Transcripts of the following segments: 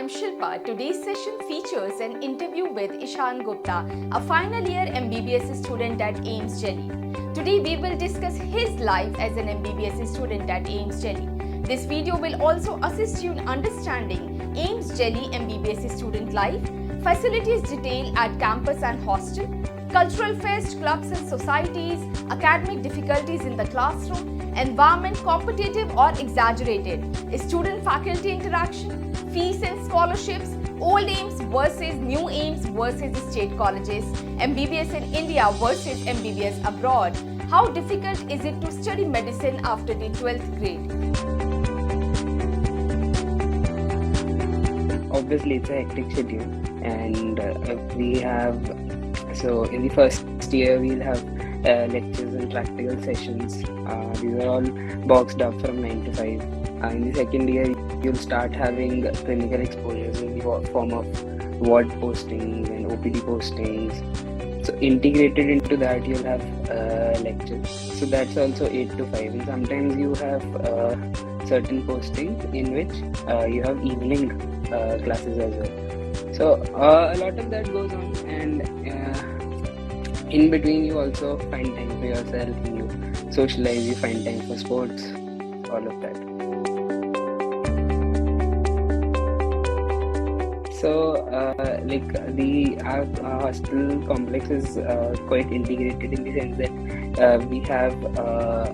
I'm Shilpa. Today's session features an interview with Ishan Gupta, a final year MBBS student at AIIMS Delhi. Today we will discuss his life as an MBBS student at AIIMS Delhi. This video will also assist you in understanding AIIMS Delhi MBBS student life, facilities detail at campus and hostel, cultural fest, clubs and societies, academic difficulties in the classroom, environment competitive or exaggerated, student-faculty interaction, fees and scholarships, old AIIMS versus new AIIMS versus state colleges, MBBS in India versus MBBS abroad. How difficult is it to study medicine after the 12th grade? Obviously, it's a hectic schedule, and we have, so in the first year, we'll have lectures and practical sessions. These are all boxed up from 9 to 5. In the second year, you'll start having clinical exposures in the form of ward postings and OPD postings. So integrated into that, you'll have lectures. So that's also 8 to 5. And sometimes you have certain postings in which you have evening classes as well. So a lot of that goes on, and in between you also find time for yourself, you socialize, you find time for sports, all of that. So our hostel complex is quite integrated in the sense that we have a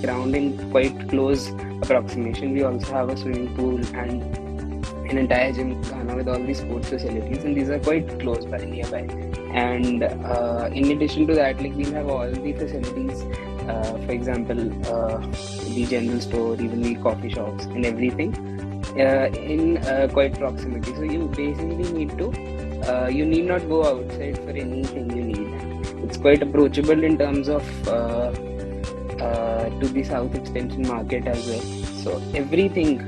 ground in quite close approximation. We also have a swimming pool and an entire gym with all these sports facilities, and these are quite close by, nearby. And in addition to that, we'll have all the facilities, for example, the general store, even the coffee shops and everything in quite proximity. So you basically need to, you need not go outside for anything you need. It's quite approachable in terms of to the South Extension market as well. So everything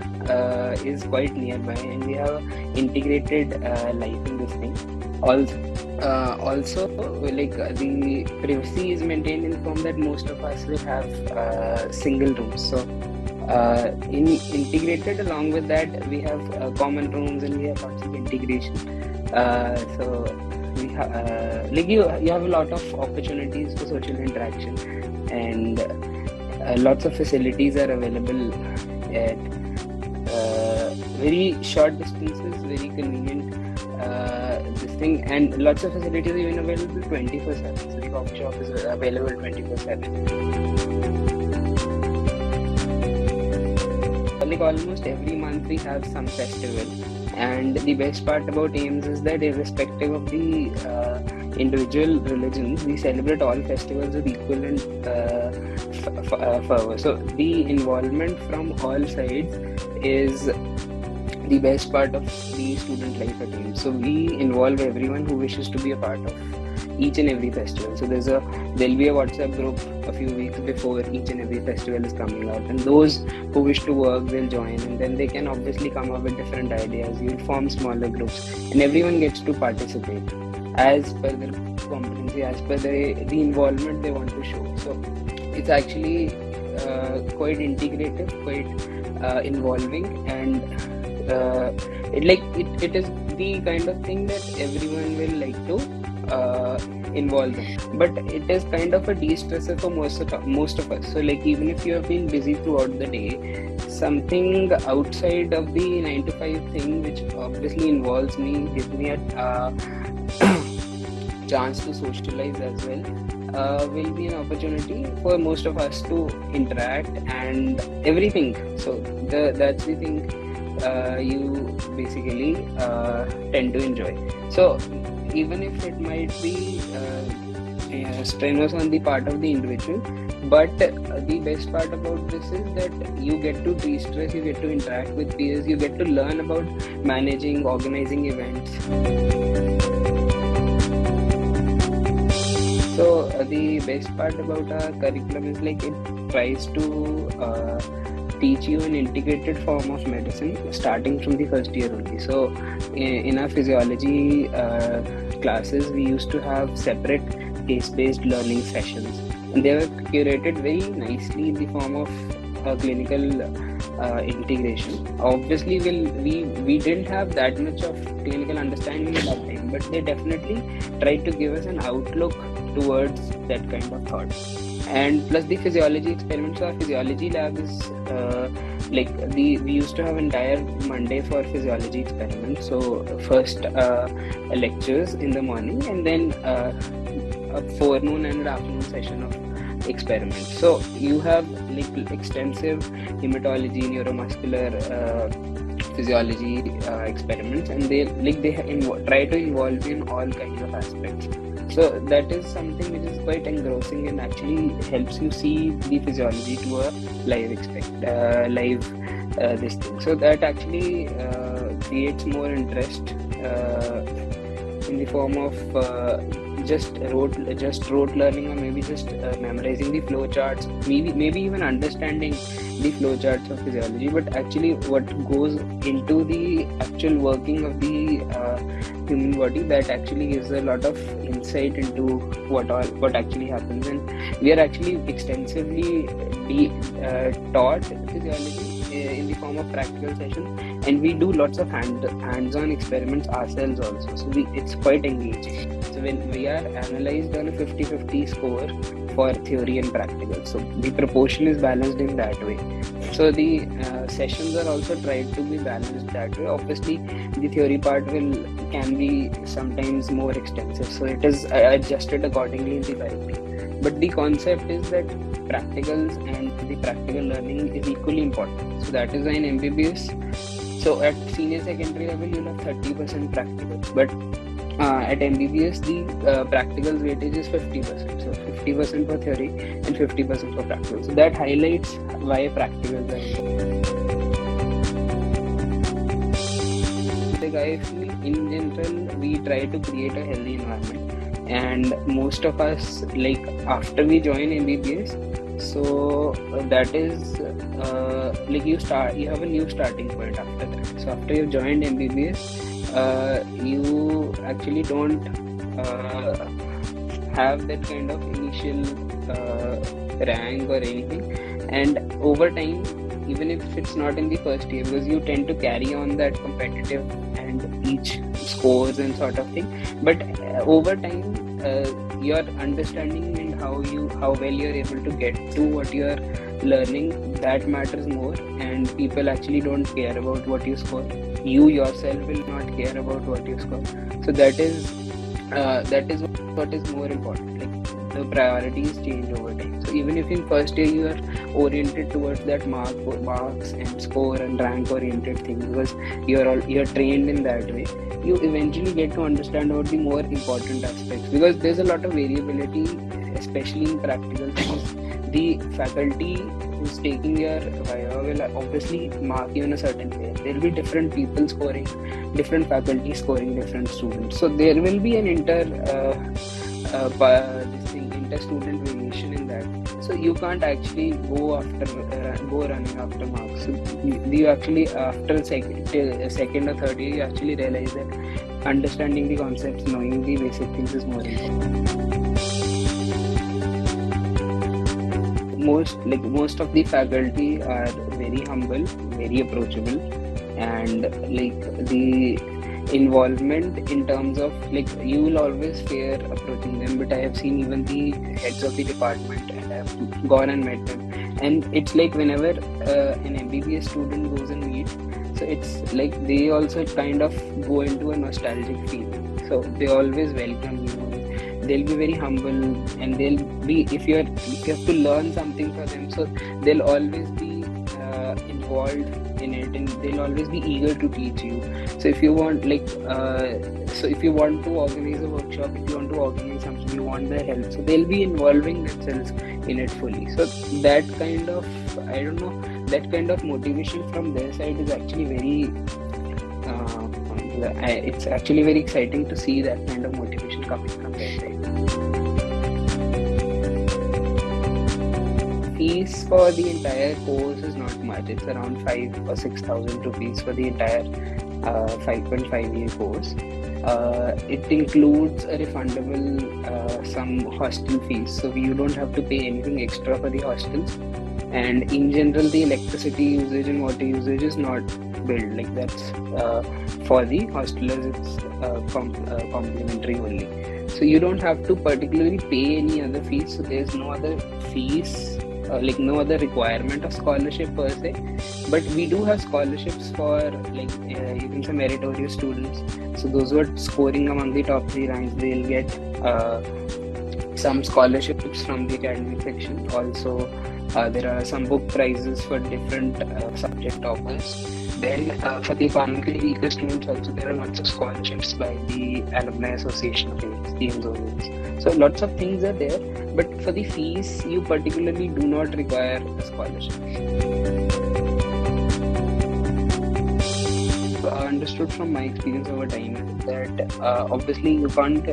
is quite nearby, and we have integrated life in this thing. Also, the privacy is maintained in the form that most of us will have single rooms. So integrated along with that, we have common rooms, and we have lots of integration. So we have you have a lot of opportunities for social interaction, and lots of facilities are available at very short distances, very convenient. This thing, and lots of facilities are even available 24/7. So the coffee shop is available 24/7. Almost every month we have some festival, and the best part about AIIMS is that irrespective of the individual religions, we celebrate all festivals with equivalent fervor. So the involvement from all sides is the best part of the student life at AIIMS. So we involve everyone who wishes to be a part of each and every festival. So there'll be a WhatsApp group a few weeks before each and every festival is coming out, and those who wish to work will join, and then they can obviously come up with different ideas. You'll form smaller groups, and everyone gets to participate as per their competency, as per the involvement they want to show. So it's actually quite integrative, quite involving, and it is the kind of thing that everyone will like to involve in. But it is kind of a de-stressor for most of us. So even if you have been busy throughout the day, something outside of the 9 to 5 thing, which obviously involves me, gives me a chance to socialize as well, will be an opportunity for most of us to interact and everything. So that's the thing you basically tend to enjoy. So even if it might be strenuous on the part of the individual, but the best part about this is that you get to de-stress, you get to interact with peers, you get to learn about managing, organizing events. So the best part about our curriculum is it tries to teach you an integrated form of medicine starting from the first year only. So in our physiology classes, we used to have separate case-based learning sessions, and they were curated very nicely in the form of clinical integration. Obviously, we didn't have that much of clinical understanding at that time, but they definitely tried to give us an outlook towards that kind of thought. And plus the physiology experiments. So our physiology lab is we used to have entire Monday for physiology experiments. So first lectures in the morning, and then a forenoon and afternoon session of experiments. So you have like extensive hematology, neuromuscular physiology experiments, and try to involve in all kinds of aspects. So that is something which is quite engrossing and actually helps you see the physiology to a live this thing. So that actually creates more interest in the form of just rote learning, or maybe just memorizing the flow charts, maybe even understanding the flow charts of physiology. But actually what goes into the actual working of the human body, that actually gives a lot of insight into what actually happens. And we are actually extensively taught physiology in the form of practical sessions, and we do lots of hands-on experiments ourselves also. So it's quite engaging. So when we are analyzed on a 50-50 score for theory and practical, so the proportion is balanced in that way. So the sessions are also tried to be balanced that way. Obviously, the theory part can be sometimes more extensive, so it is adjusted accordingly in the curriculum. But the concept is that practicals and the practical learning is equally important. So that is why in MBBS, so at senior secondary level you'll have 30% practicals, but at MBBS the practicals weightage is 50%. So 50% for theory and 50% for practicals. So that highlights why practicals are important. Like I feel in general we try to create a healthy environment, and most of us, like after we join MBBS, so that is you have a new starting point after that. So after you've joined MBBS, you actually don't have that kind of initial rank or anything, and over time, even if it's not in the first year, because you tend to carry on that competitive and each scores and sort of thing, but over time your understanding and how well you're able to get to what you're learning, that matters more, and people actually don't care about what you score. You yourself will not care about what you score. So that is what is more important. Like the priorities change over time. So even if in first year you are oriented towards that marks and score and rank oriented thing, because you're trained in that way, you eventually get to understand about the more important aspects, because there's a lot of variability, especially in practical things. The faculty who's taking your Viva will obviously mark you in a certain way. There will be different people scoring, different faculty scoring different students. So there will be an inter-student variation in that. So you can't actually go running after marks. So you actually, after second or third year, you actually realize that understanding the concepts, knowing the basic things is more important. Most of the faculty are very humble, very approachable, and like the involvement in terms of, like, you will always fear approaching them, but I have seen even the heads of the department and I have gone and met them, and it's like whenever an MBBS student goes and meets, so it's like they also kind of go into a nostalgic feeling. So they always welcome you. They'll be very humble, and they'll be, if you have to learn something for them, so they'll always be involved in it, and they'll always be eager to teach you. So if you want, if you want to organize a workshop, if you want to organize something, you want their help, so they'll be involving themselves in it fully. So that kind of, that kind of motivation from their side is actually very it's actually very exciting to see that kind of motivation coming from their side. Fees for the entire course is not much. It's around 5,000 or 6,000 rupees for the entire 5.5 year course. It includes a refundable some hostel fees, so you don't have to pay anything extra for the hostels. and in general the electricity usage and water usage is not billed. Like that's for the hostelers, it's complimentary only. So you don't have to particularly pay any other fees. So there's no other fees, like no other requirement of scholarship per se. But we do have scholarships for like even some meritorious students. So those who are scoring among the top 3 ranks, they'll get some scholarships from the academic section. Also, there are some book prizes for different subject toppers. Then for the economically weaker students also, there are lots of scholarships by the Alumni Association of AIIMS. So lots of things are there, but for the fees, you particularly do not require a scholarship. Understood from my experience over time that obviously you can't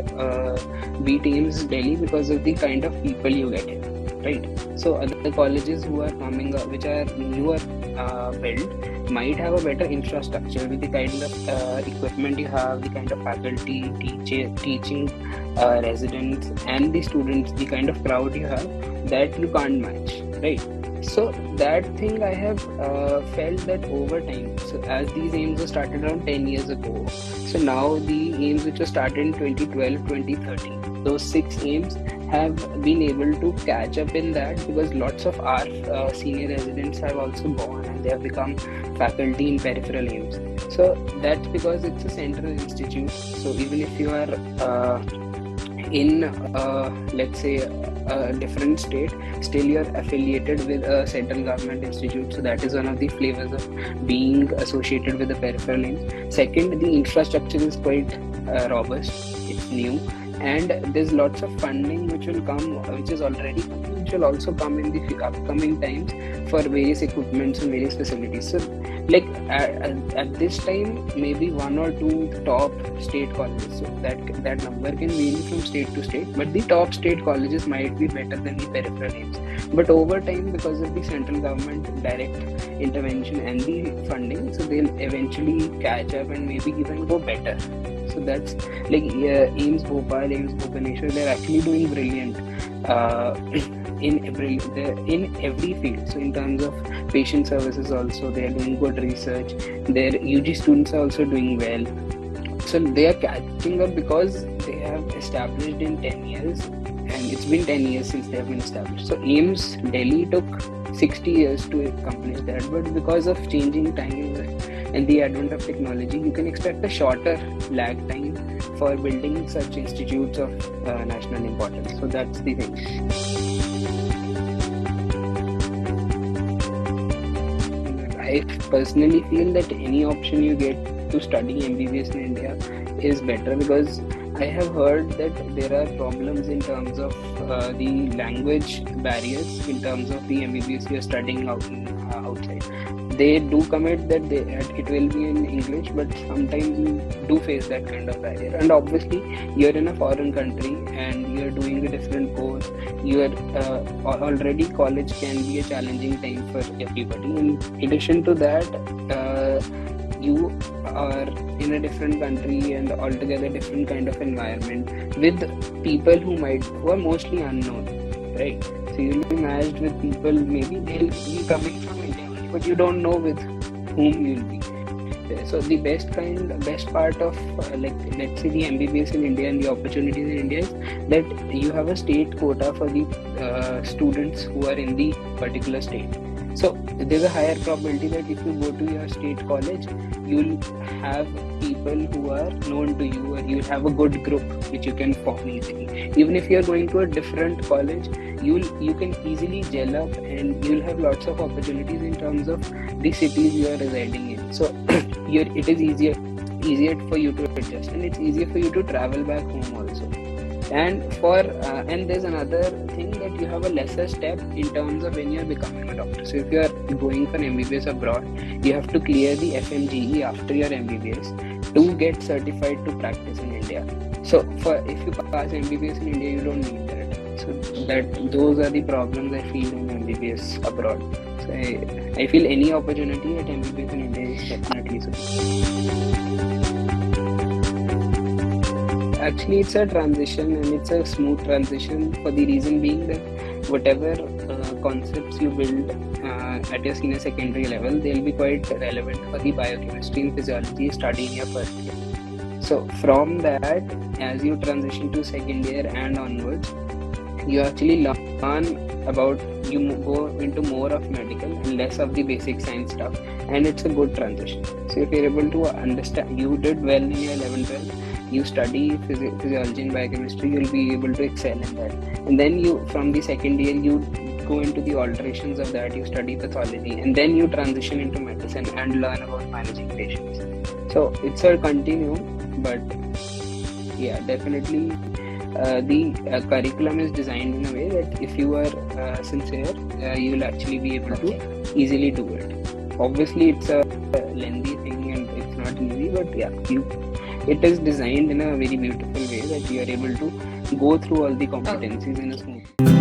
beat AIIMS Delhi because of the kind of people you get in, right? So other colleges who are coming up, which are newer built, might have a better infrastructure with the kind of equipment you have, the kind of faculty, teaching residents, and the students, the kind of crowd you have, that you can't match, right? So that thing I have felt that over time. So as these AIIMS were started around 10 years ago, so now the AIIMS which were started in 2012, 2013, those 6 AIIMS have been able to catch up in that, because lots of our senior residents have also gone and they have become faculty in peripheral AIIMS. So that's because it's a central institute. So even if you are in let's say a different state, still you're affiliated with a central government institute. So that is one of the flavors of being associated with the peripheral AIIMS. Second, the infrastructure is quite robust, it's new, and there's lots of funding which will come, which is already coming, which will also come in the upcoming times for various equipments and various facilities. So like at this time, maybe 1 or 2 top state colleges, so that number can vary from state to state, but the top state colleges might be better than the peripheral AIIMS. But over time, because of the central government direct intervention and the funding, so they'll eventually catch up and maybe even go better. So that's like AIIMS Bhopal, AIIMS Bhubaneswar, they're actually doing brilliant in every field. So in terms of patient services also, they are doing good research. Their UG students are also doing well. So they are catching up because they have established in 10 years, and it's been 10 years since they have been established. So AIIMS Delhi took 60 years to accomplish that, but because of changing times and the advent of technology, you can expect a shorter lag time for building such institutes of national importance. So that's the thing. I personally feel that any option you get to study MBBS in India is better, because I have heard that there are problems in terms of the language barriers in terms of the MBBS you are studying outside. They do commit that it will be in English, but sometimes you do face that kind of barrier. And obviously, you're in a foreign country and you're doing a different course. Already college can be a challenging time for everybody. In addition to that, you are in a different country and altogether different kind of environment with people who are mostly unknown, right? So you'll be matched with people, maybe they'll be coming from India, but you don't know with whom you'll be. So the best part of like let's say the MBBS in India and the opportunities in India is that you have a state quota for the students who are in the particular state. So there's a higher probability that if you go to your state college, you'll have people who are known to you, or you'll have a good group which you can form easily. Even if you're going to a different college, you can easily gel up, and you'll have lots of opportunities in terms of the cities you are residing in. So it is easier for you to adjust, and it's easier for you to travel back home also. And there's another thing, that you have a lesser step in terms of when you're becoming a doctor. So if you're going for MBBS abroad, you have to clear the FMGE after your MBBS to get certified to practice in India. So if you pass MBBS in India, you don't need that. So those are the problems I feel in MBBS abroad. So I feel any opportunity at MBBS in India is definitely so. Actually, it's a transition, and it's a smooth transition, for the reason being that whatever concepts you build at your senior secondary level, they'll be quite relevant for the biochemistry and physiology study in your first year. So from that, as you transition to second year and onwards, you actually learn about, go into more of medical and less of the basic science stuff, and it's a good transition. So if you're able to understand, you did well in your 11th, 12th, you study physiology and biochemistry, you'll be able to excel in that. And then you, from the second year, you go into the alterations of that, you study pathology, and then you transition into medicine and learn about managing patients. So it's a continuum, but yeah, definitely the curriculum is designed in a way that if you are sincere, you'll actually be able to easily do it. Obviously, it's a lengthy thing and it's not easy, but yeah, it is designed in a very beautiful way that you are able to go through all the competencies in a smooth.